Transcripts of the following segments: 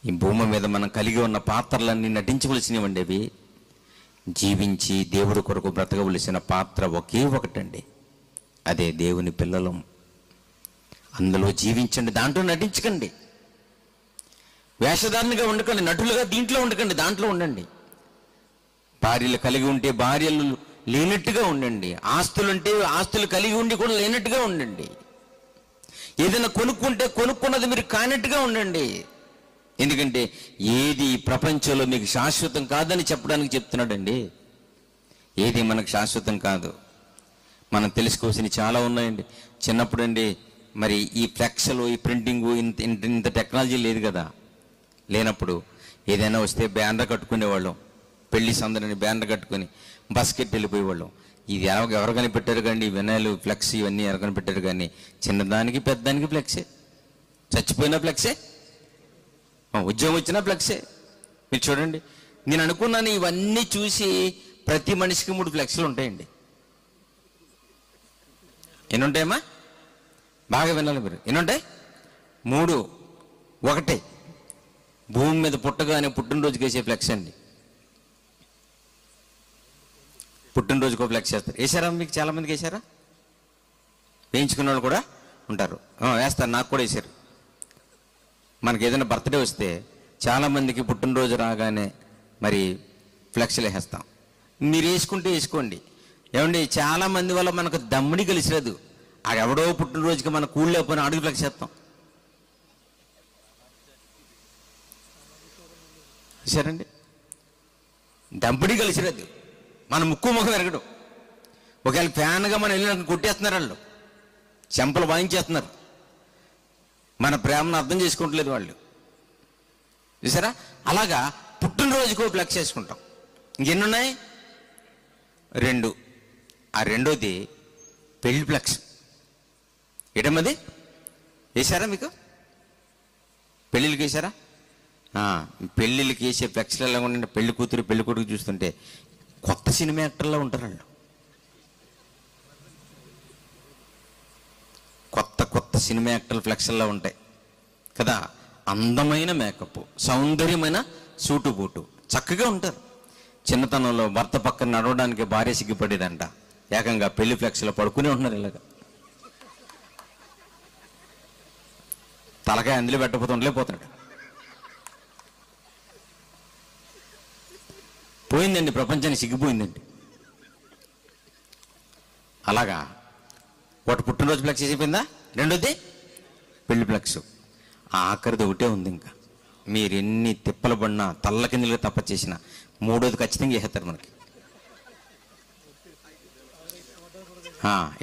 ఈ భూమి మీద మనం కలిగి ఉన్న పాత్రలన్నీ నటించవలసినవండి. అవి జీవించి దేవుడి కొరకు బ్రతకవలసిన పాత్ర ఒకే ఒకటండి, అదే దేవుని పిల్లలం. అందులో జీవించండి, దాంట్లో నటించకండి. వేషధారణగా ఉండకండి, నటులుగా దీంట్లో ఉండకండి, దాంట్లో ఉండండి. భార్యలు కలిగి ఉంటే భార్యలు లేనట్టుగా ఉండండి, ఆస్తులుంటే ఆస్తులు కలిగి ఉండి కూడా లేనట్టుగా ఉండండి. ఏదైనా కొనుక్కుంటే కొనుక్కున్నది మీరు కానట్టుగా ఉండండి. ఎందుకంటే ఏది ప్రపంచంలో మీకు శాశ్వతం కాదని చెప్పడానికి చెప్తున్నాడండి. ఏది మనకు శాశ్వతం కాదు. మనం తెలుసుకోవాల్సినవి చాలా ఉన్నాయండి. చిన్నప్పుడు అండి మరి ఈ ఫ్లెక్స్లు, ఈ ప్రింటింగు, ఇంత టెక్నాలజీ లేదు కదా. లేనప్పుడు ఏదైనా వస్తే బ్యానర్ కట్టుకునేవాళ్ళం, పెళ్లి సందడిని బ్యానర్ కట్టుకుని బస్కెట్ వెళ్ళిపోయేవాళ్ళం. ఇది ఎవరు కనిపెట్టారు కానీ వినాయలు ఫ్లెక్స్ ఇవన్నీ ఎవరు కనిపెట్టారు కానీ, చిన్నదానికి పెద్దదానికి ఫ్లెక్సే, చచ్చిపోయినా ఫ్లెక్సే, ఉద్యోగం వచ్చినా ఫ్లెక్సే. మీరు చూడండి, నేను అనుకున్నాను ఇవన్నీ చూసి ప్రతి మనిషికి 3 ఫ్లెక్స్లు ఉంటాయండి. ఎన్ని ఉంటాయమ్మా? బాగా వినాలి మీరు. ఎన్ని ఉంటాయి? 3. ఒకటే భూమి మీద పుట్టగానే పుట్టినరోజుకి వేసే ఫ్లెక్స్ అండి. పుట్టినరోజుకో ఫ్లెక్స్ వేస్తారు. వేసారా? మీకు చాలామందికి వేసారా? వేయించుకున్న వాళ్ళు కూడా ఉంటారు. వేస్తారు, నాకు కూడా వేసారు. మనకి ఏదైనా బర్త్డే వస్తే చాలామందికి పుట్టినరోజు రాగానే మరి ఫ్లెక్స్లు వేసేస్తాం. మీరు వేసుకుంటే వేసుకోండి. ఏమండి, చాలామంది వల్ల మనకు దమ్ముడి కలిసిరాదు. ఎవడో పుట్టినరోజుకి మన కూళ్ళు లేకపోయినా అడుగు ఫ్లెక్స్ వేస్తాం. సరేండి, దమ్ముడి కలిసిరాదు. మన ముక్కు ముఖం ఎరగడం. ఒకవేళ ఫ్యాన్గా మనం వెళ్ళిన కొట్టేస్తున్నారు, వాళ్ళు చెంపలు వాయించేస్తున్నారు. మన ప్రేమను అర్థం చేసుకుంటలేదు వాళ్ళు. చూసారా? అలాగా పుట్టినరోజుకో ఫ్లెక్స్ వేసుకుంటాం. ఇంకెన్నున్నాయి? 2. ఆ రెండోది పెళ్లి ఫ్లెక్స్. ఏటమ్మది? వేసారా? మీకు పెళ్ళిళ్ళకి వేసారా? పెళ్ళిళ్ళకి వేసే ఫ్లెక్స్లు ఎలా ఉండండి. పెళ్లి కూతురు పెళ్లి కొడుకు చూస్తుంటే కొత్త సినిమా యాక్టర్లా ఉంటారు వాళ్ళు. కొత్త సినిమా యాక్టర్ల ఫ్లెక్స్లా ఉంటాయి కదా. అందమైన మేకప్, సౌందర్యమైన సూటు బూటు, చక్కగా ఉంటారు. చిన్నతనంలో భర్త పక్కన నడవడానికి భార్య సిగ్గుపడేదంట. ఏకంగా పెళ్లి ఫ్లెక్స్లో పడుకునే ఉంటున్నారు. ఇలాగా తలకాయ అందులో పెట్టకపోతే ఉండలేకపోతున్నాడు. పోయిందండి, ప్రపంచానికి సిగ్గిపోయిందండి. అలాగా ఒకటి పుట్టినరోజు ఫ్లెక్స్ అయిపోయిందా? రెండోది పెళ్లి ఫ్లెక్స్. ఆఖరిది ఒకటే ఉంది. ఇంకా మీరు ఎన్ని తిప్పలు పడినా తల్ల కిందలుగా తప్ప చేసినా 3వది ఖచ్చితంగా వేసేస్తారు మనకి.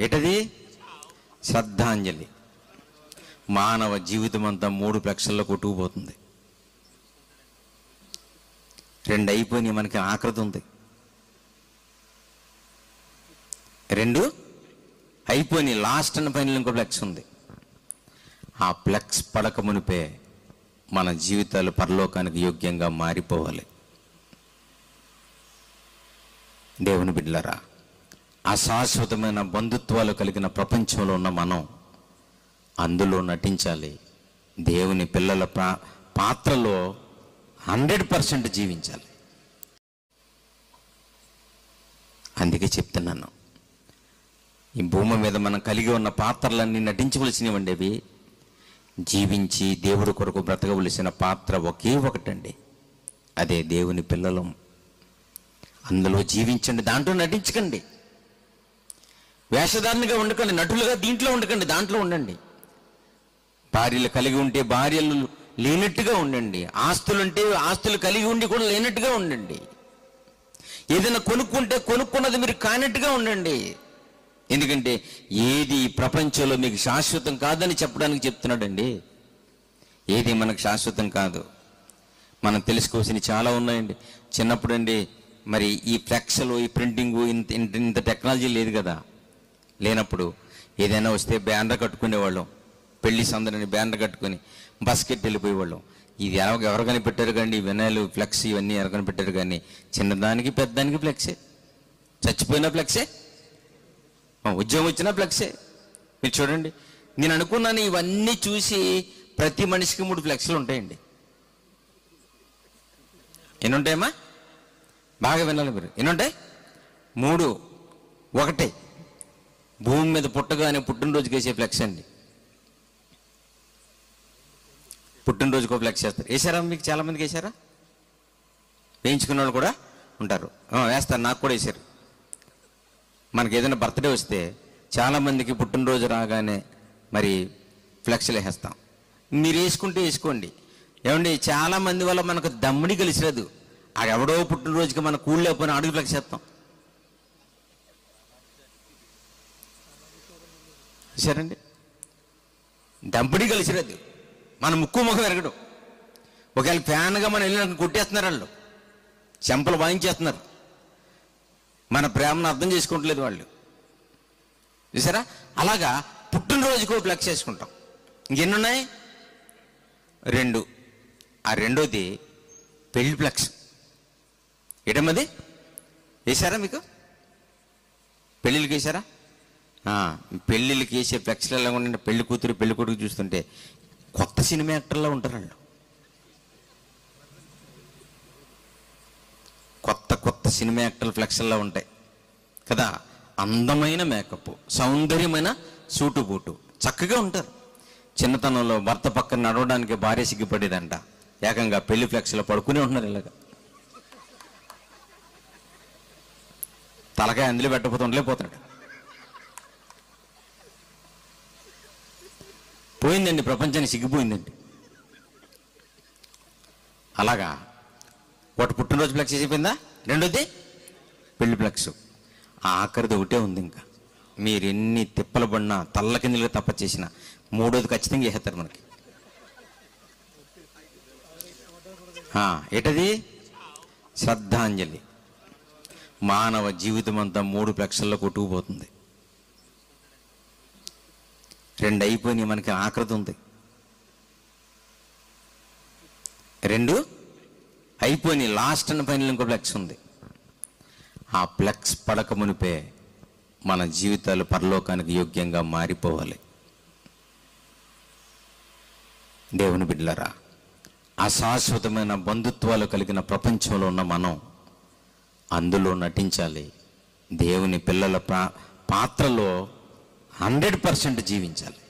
ఏటది? శ్రద్ధాంజలి. మానవ జీవితం అంతా 3 ఫ్లెక్స్ల్లో కొట్టుకుపోతుంది. 2 అయిపోయినాయి, మనకి ఆఖరిది ఉంది. 2 అయిపోయినాయి, లాస్ట్ అండ్ ఫైనల్ ఇంకో ఫ్లెక్స్ ఉంది. ఆ ఫ్లెక్స్ పడక మునిపే మన జీవితాలు పరలోకానికి యోగ్యంగా మారిపోవాలి. దేవుని బిడ్డలారా, అశాశ్వతమైన బంధుత్వాలు కలిగిన ప్రపంచంలో ఉన్న మనం అందులో నటించాలి. దేవుని పిల్లల పాత్రలో 100% జీవించాలి. అందుకే చెప్తున్నాను, ఈ భూమి మీద మనం కలిగి ఉన్న పాత్రలన్నీ నటించవలసినవండి. అవి జీవించి దేవుడి కొరకు బ్రతకవలసిన పాత్ర ఒకే ఒకటండి, అదే దేవుని పిల్లలం. అందులో జీవించండి, దాంట్లో నటించకండి. వేషధారణగా ఉండకండి, నటులుగా దీంట్లో ఉండకండి, దాంట్లో ఉండండి. భార్యలు కలిగి ఉంటే భార్యలు లేనట్టుగా ఉండండి, ఆస్తులుంటే ఆస్తులు కలిగి ఉండి కూడా లేనట్టుగా ఉండండి. ఏదైనా కొనుక్కుంటే కొనుక్కున్నది మీరు కానట్టుగా ఉండండి. ఎందుకంటే ఏది ప్రపంచంలో మీకు శాశ్వతం కాదని చెప్పడానికి చెప్తున్నాడండి. ఏది మనకు శాశ్వతం కాదు. మనం తెలుసుకోవాల్సినవి చాలా ఉన్నాయండి. చిన్నప్పుడు అండి మరి ఈ ఫ్లెక్స్లు, ఈ ప్రింటింగు, ఇంత టెక్నాలజీ లేదు కదా. లేనప్పుడు ఏదైనా వస్తే బ్యానర్ కట్టుకునేవాళ్ళం, పెళ్లి సందడిని బ్యానర్ కట్టుకుని బస్కెట్ వెళ్ళిపోయేవాళ్ళం. ఇది ఎవరు కనిపెట్టారు కానీ వినాయలు ఫ్లెక్స్ ఇవన్నీ ఎవరు కనిపెట్టారు కానీ, చిన్నదానికి పెద్దదానికి ఫ్లెక్సే, చచ్చిపోయినా ఫ్లెక్సే, ఉద్యోగం వచ్చినా ఫ్లెక్సే. మీరు చూడండి, నేను అనుకున్నాను ఇవన్నీ చూసి ప్రతి మనిషికి 3 ఫ్లెక్స్లు ఉంటాయండి. ఎన్ని ఉంటాయమ్మా? బాగా వినాలి మీరు. ఎన్ని ఉంటాయి? 3. 1 భూమి మీద పుట్టగానే పుట్టినరోజుకి వేసే ఫ్లెక్స్ అండి. పుట్టినరోజుకో ఫ్లెక్స్ వేస్తారు. వేసారా మీకు? చాలామందికి వేసారా? వేయించుకున్న వాళ్ళు కూడా ఉంటారు. వేస్తారు, నాకు కూడా వేసారు. మనకి ఏదైనా బర్త్డే వస్తే చాలామందికి పుట్టినరోజు రాగానే మరి ఫ్లెక్స్లు వేసేస్తాం. మీరు వేసుకుంటే వేసుకోండి. ఏమండి, చాలామంది వల్ల మనకు దమ్ముడి కలిసిరాదు. ఎవడో పుట్టినరోజుకి మన కూల్ లేకపోయినా అడుగు ఫ్లెక్స్ వేస్తాం. సరేండి, దమ్ముడి కలిసిరాదు. మన ముక్కు ముఖం ఎరగడం. ఒకవేళ ఫ్యాన్గా మనం వెళ్ళిన కొట్టేస్తున్నారు, వాళ్ళు చెంపలు వాయించేస్తున్నారు. మన ప్రేమను అర్థం చేసుకుంటలేదు వాళ్ళు. చూసారా? అలాగా పుట్టినరోజుకో ఫ్లెక్స్ వేసుకుంటాం. ఇంకెన్ని ఉన్నాయి? 2. ఆ 2వది పెళ్లి ఫ్లెక్స్. ఏటమ్మది? వేసారా మీకు? పెళ్ళిళ్ళకి వేసారా? పెళ్ళిళ్ళకి వేసే ఫ్లెక్స్లు ఎలా ఉండండి. పెళ్లి కూతురు పెళ్లి కొడుకు చూస్తుంటే కొత్త సినిమా యాక్టర్లా ఉంటారు వాళ్ళు. కొత్త సినిమా యాక్టర్ల ఫ్లెక్స్లా ఉంటాయి కదా. అందమైన మేకప్, సౌందర్యమైన సూటు బూటు, చక్కగా ఉంటారు. చిన్నతనంలో భర్త పక్కన నడవడానికి భార్య సిగ్గుపడేదంట. ఏకంగా పెళ్లి ఫ్లెక్స్లో పడుకునే ఉంటున్నారు. ఇలాగా తలకాయ అందులో పెట్టకపోతే ఉండలేకపోతాడు. పోయిందండి, ప్రపంచానికి సిగ్గిపోయిందండి. అలాగా ఒకటి పుట్టినరోజు ఫ్లెక్స్ అయిపోయిందా? 2వది పెళ్లి ఫ్లెక్స్. ఆఖరిది ఒకటే ఉంది. ఇంకా మీరు ఎన్ని తిప్పలు పడినా, తల్ల కిందలుగా తప్ప చేసినా 3వది ఖచ్చితంగా వేసేస్తారు మనకి. ఏటది? శ్రద్ధాంజలి. మానవ జీవితం అంతా 3 ఫ్లెక్స్ల్లో కొట్టుకుపోతుంది. 2 అయిపోయినాయి, మనకి ఆఖరిది ఉంది. 2 అయిపోయినాయి, లాస్ట్ అండ్ ఫైనల్ ఇంకో ఫ్లెక్స్ ఉంది. ఆ ఫ్లెక్స్ పడక మునిపే మన జీవితాలు పరలోకానికి యోగ్యంగా మారిపోవాలి. దేవుని బిడ్డలారా, అశాశ్వతమైన బంధుత్వాలు కలిగిన ప్రపంచంలో ఉన్న మనం అందులో నటించాలి. దేవుని పిల్లల పాత్రలో 100% జీవించాలి.